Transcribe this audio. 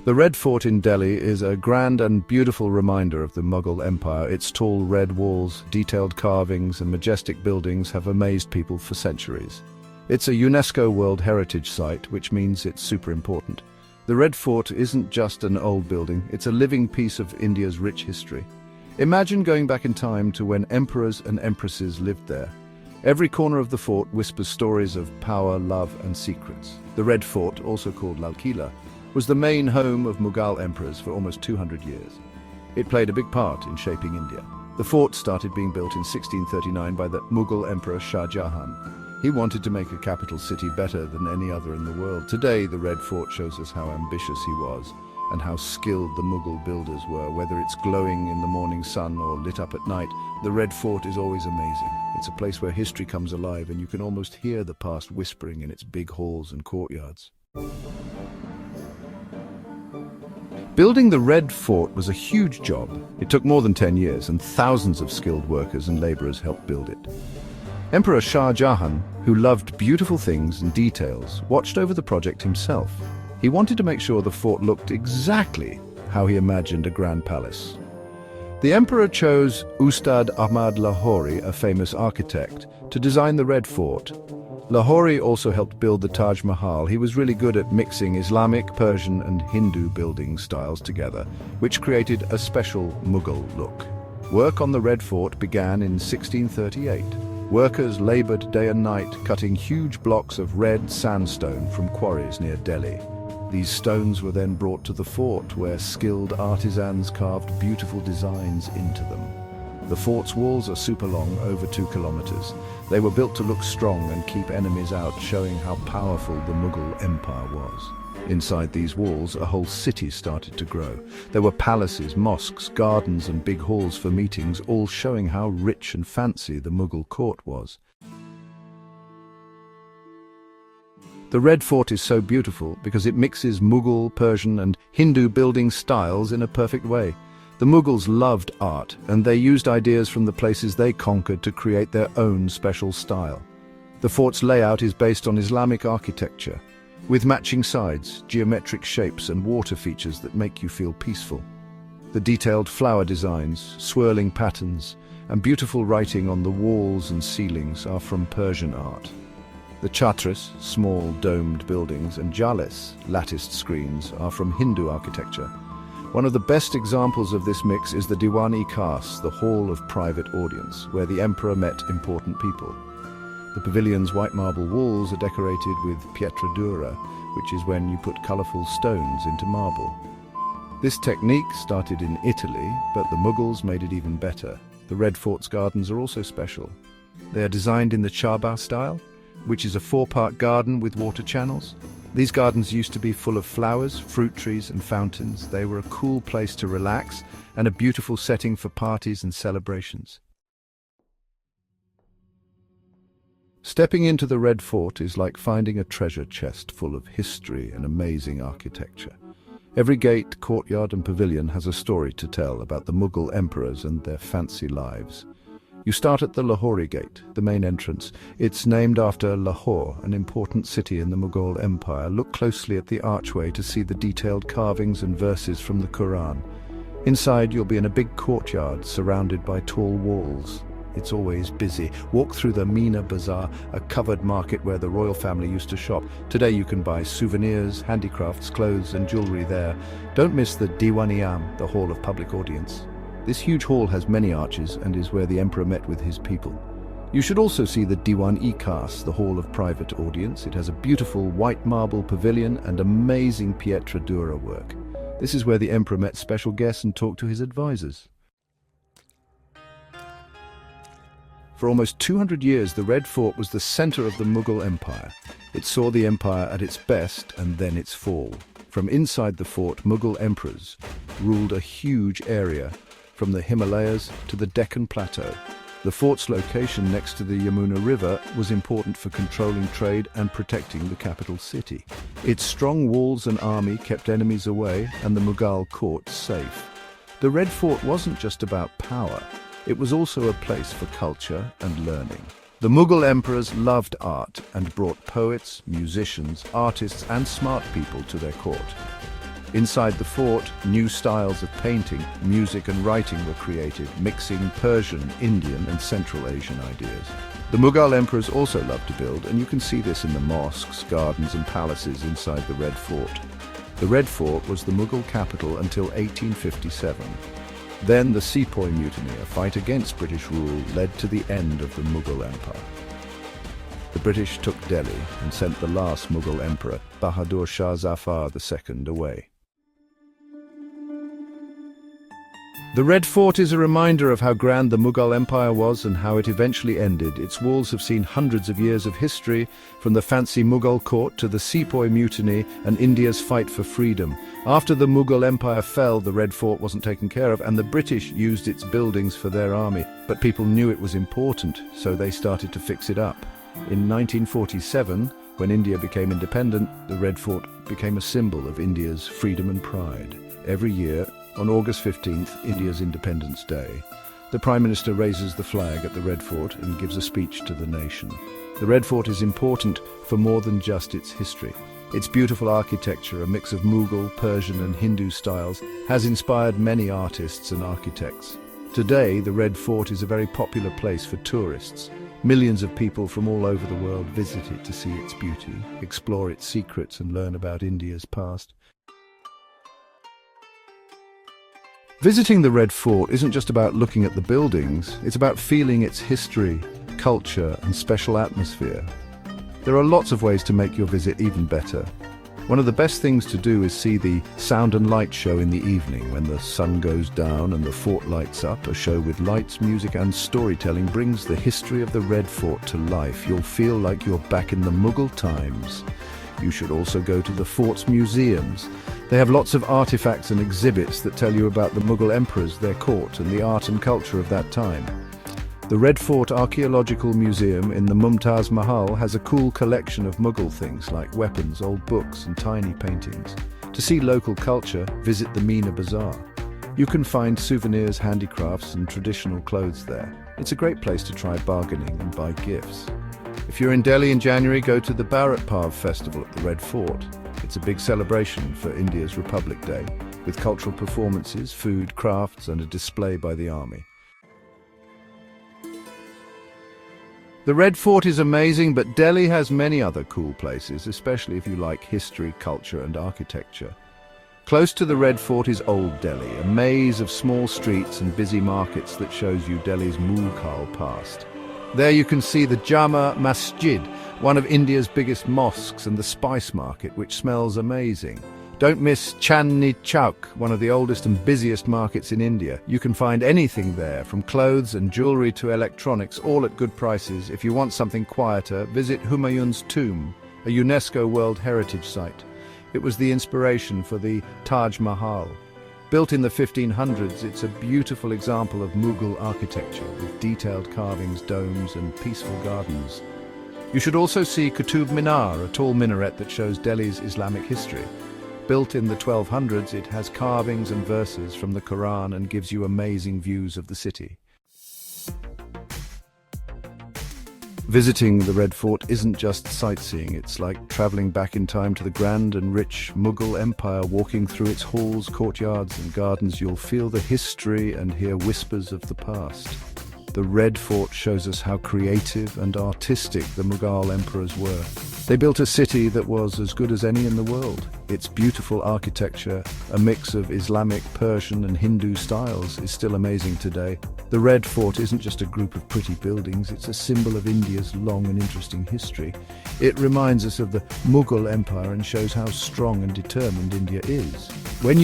The Red Fort in Delhi is a grand and beautiful reminder of the Mughal Empire. Its tall red walls, detailed carvings, and majestic buildings have amazed people for centuries. It's a UNESCO World Heritage Site, which means it's super important. The Red Fort isn't just an old building, it's a living piece of India's rich history. Imagine going back in time to when emperors and empresses lived there. Every corner of the fort whispers stories of power, love, and secrets. The Red Fort, also called Lal Killa, was the main home of Mughal emperors for almost 200 years. It played a big part in shaping India. The fort started being built in 1639 by the Mughal Emperor Shah Jahan. He wanted to make a capital city better than any other in the world. Today, the Red Fort shows us how ambitious he was and how skilled the Mughal builders were. Whether it's glowing in the morning sun or lit up at night, the Red Fort is always amazing. It's a place where history comes alive and you can almost hear the past whispering in its big halls and courtyards. Building the Red Fort was a huge job. It took more than 10 years, and thousands of skilled workers and laborers helped build it. Emperor Shah Jahan, who loved beautiful things and details, watched over the project himself. He wanted to make sure the fort looked exactly how he imagined a grand palace. The emperor chose Ustad Ahmad Lahori, a famous architect, to design the Red Fort. Lahori also helped build the Taj Mahal. He was really good at mixing Islamic, Persian, and Hindu building styles together, which created a special Mughal look. Work on the Red Fort began in 1638. Workers labored day and night, cutting huge blocks of red sandstone from quarries near Delhi. These stones were then brought to the fort, where skilled artisans carved beautiful designs into them. The fort's walls are super long, over 2 kilometers. They were built to look strong and keep enemies out, showing how powerful the Mughal Empire was. Inside these walls, a whole city started to grow. There were palaces, mosques, gardens, and big halls for meetings, all showing how rich and fancy the Mughal court was. The Red Fort is so beautiful because it mixes Mughal, Persian, and Hindu building styles in a perfect way. The Mughals loved art, and they used ideas from the places they conquered to create their own special style. The fort's layout is based on Islamic architecture, with matching sides, geometric shapes, and water features that make you feel peaceful. The detailed flower designs, swirling patterns, and beautiful writing on the walls and ceilings are from Persian art. The chatras, small domed buildings, and jalis, latticed screens, are from Hindu architecture. One of the best examples of this mix is the Diwan-e-Khas, the hall of private audience, where the emperor met important people. The pavilion's white marble walls are decorated with pietra dura, which is when you put colorful stones into marble. This technique started in Italy, but the Mughals made it even better. The Red Fort's gardens are also special. They are designed in the Charbagh style, which is a 4-part garden with water channels. These gardens used to be full of flowers, fruit trees, and fountains. They were a cool place to relax and a beautiful setting for parties and celebrations. Stepping into the Red Fort is like finding a treasure chest full of history and amazing architecture. Every gate, courtyard, and pavilion has a story to tell about the Mughal emperors and their fancy lives. You start at the Lahori Gate, the main entrance. It's named after Lahore, an important city in the Mughal Empire. Look closely at the archway to see the detailed carvings and verses from the Quran. Inside, you'll be in a big courtyard surrounded by tall walls. It's always busy. Walk through the Meena Bazaar, a covered market where the royal family used to shop. Today you can buy souvenirs, handicrafts, clothes, and jewelry there. Don't miss the Diwan-e-Am, the hall of public audience. This huge hall has many arches and is where the emperor met with his people. You should also see the Diwan-e-Khas, the hall of private audience. It has a beautiful white marble pavilion and amazing pietra dura work. This is where the emperor met special guests and talked to his advisors. For almost 200 years, the Red Fort was the center of the Mughal Empire. It saw the empire at its best and then its fall. From inside the fort, Mughal emperors ruled a huge area, from the Himalayas to the Deccan Plateau. The fort's location next to the Yamuna River was important for controlling trade and protecting the capital city. Its strong walls and army kept enemies away and the Mughal court safe. The Red Fort wasn't just about power, it was also a place for culture and learning. The Mughal emperors loved art and brought poets, musicians, artists, and smart people to their court. Inside the fort, new styles of painting, music and writing were created, mixing Persian, Indian and Central Asian ideas. The Mughal emperors also loved to build, and you can see this in the mosques, gardens and palaces inside the Red Fort. The Red Fort was the Mughal capital until 1857. Then the Sepoy Mutiny, a fight against British rule, led to the end of the Mughal Empire. The British took Delhi and sent the last Mughal emperor, Bahadur Shah Zafar II, away. The Red Fort is a reminder of how grand the Mughal Empire was and how it eventually ended. Its walls have seen hundreds of years of history, from the fancy Mughal court to the Sepoy Mutiny and India's fight for freedom. After the Mughal Empire fell, the Red Fort wasn't taken care of, and the British used its buildings for their army. But people knew it was important, so they started to fix it up. In 1947, when India became independent, the Red Fort became a symbol of India's freedom and pride. Every year, on August 15th, India's Independence Day, the Prime Minister raises the flag at the Red Fort and gives a speech to the nation. The Red Fort is important for more than just its history. Its beautiful architecture, a mix of Mughal, Persian and Hindu styles, has inspired many artists and architects. Today, the Red Fort is a very popular place for tourists. Millions of people from all over the world visit it to see its beauty, explore its secrets and learn about India's past. Visiting the Red Fort isn't just about looking at the buildings, it's about feeling its history, culture and special atmosphere. There are lots of ways to make your visit even better. One of the best things to do is see the Sound and Light show in the evening. When the sun goes down and the fort lights up, a show with lights, music and storytelling brings the history of the Red Fort to life. You'll feel like you're back in the Mughal times. You should also go to the fort's museums. They have lots of artifacts and exhibits that tell you about the Mughal emperors, their court and the art and culture of that time. The Red Fort Archaeological Museum in the Mumtaz Mahal has a cool collection of Mughal things like weapons, old books and tiny paintings. To see local culture, visit the Meena Bazaar. You can find souvenirs, handicrafts and traditional clothes there. It's a great place to try bargaining and buy gifts. If you're in Delhi in January, go to the Bharat Parv Festival at the Red Fort. It's a big celebration for India's Republic Day, with cultural performances, food, crafts and a display by the army. The Red Fort is amazing, but Delhi has many other cool places, especially if you like history, culture and architecture. Close to the Red Fort is Old Delhi, a maze of small streets and busy markets that shows you Delhi's Mughal past. There you can see the Jama Masjid, one of India's biggest mosques, and the Spice Market, which smells amazing. Don't miss Chandni Chowk, one of the oldest and busiest markets in India. You can find anything there, from clothes and jewelry to electronics, all at good prices. If you want something quieter, visit Humayun's tomb, a UNESCO World Heritage Site. It was the inspiration for the Taj Mahal. Built in the 1500s, it's a beautiful example of Mughal architecture with detailed carvings, domes and peaceful gardens. You should also see Qutub Minar, a tall minaret that shows Delhi's Islamic history. Built in the 1200s, it has carvings and verses from the Quran and gives you amazing views of the city. Visiting the Red Fort isn't just sightseeing, it's like traveling back in time to the grand and rich Mughal Empire. Walking through its halls, courtyards and gardens, you'll feel the history and hear whispers of the past. The Red Fort shows us how creative and artistic the Mughal emperors were. They built a city that was as good as any in the world. Its beautiful architecture, a mix of Islamic, Persian and Hindu styles, is still amazing today. The Red Fort isn't just a group of pretty buildings, it's a symbol of India's long and interesting history. It reminds us of the Mughal Empire and shows how strong and determined India is. When you